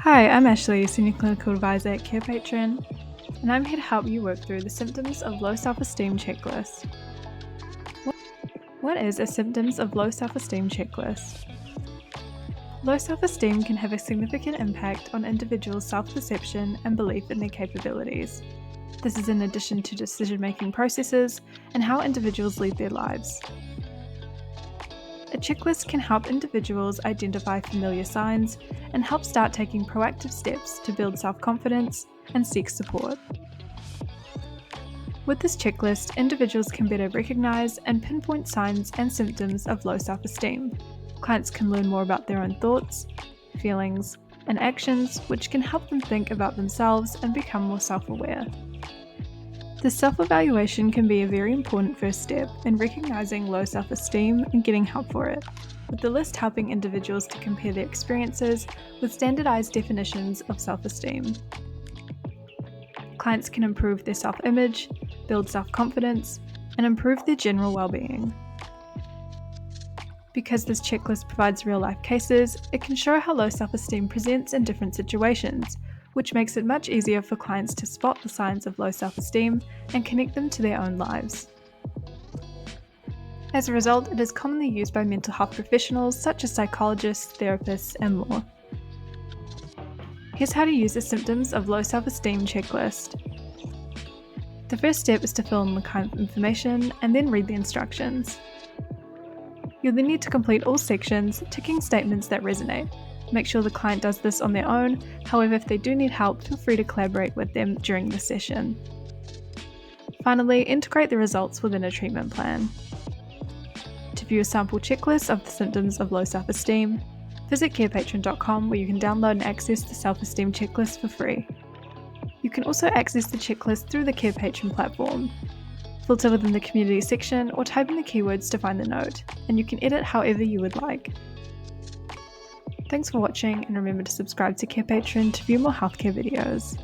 Hi, I'm Ashley, Senior Clinical Advisor at Carepatron, and I'm here to help you work through the Symptoms of Low Self-Esteem checklist. What is a Symptoms of Low Self-Esteem checklist? Low self-esteem can have a significant impact on individuals' self-perception and belief in their capabilities. This is in addition to decision-making processes and how individuals lead their lives. A checklist can help individuals identify familiar signs and help start taking proactive steps to build self-confidence and seek support. With this checklist, individuals can better recognize and pinpoint signs and symptoms of low self-esteem. Clients can learn more about their own thoughts, feelings, and actions, which can help them think about themselves and become more self-aware. The self-evaluation can be a very important first step in recognizing low self-esteem and getting help for it, with the list helping individuals to compare their experiences with standardized definitions of self-esteem. Clients can improve their self-image, build self-confidence, and improve their general well-being. Because this checklist provides real-life cases, it can show how low self-esteem presents in different situations, which makes it much easier for clients to spot the signs of low self-esteem and connect them to their own lives. As a result, it is commonly used by mental health professionals such as psychologists, therapists, and more. Here's how to use the Symptoms of Low Self-Esteem checklist. The first step is to fill in the kind of information and then read the instructions. You'll then need to complete all sections, ticking statements that resonate. Make sure the client does this on their own, however, if they do need help, feel free to collaborate with them during the session. Finally, integrate the results within a treatment plan. To view a sample checklist of the symptoms of low self-esteem, visit carepatron.com where you can download and access the self-esteem checklist for free. You can also access the checklist through the Carepatron platform. Filter within the community section or type in the keywords to find the note, and you can edit however you would like. Thanks for watching, and remember to subscribe to Carepatron to view more healthcare videos.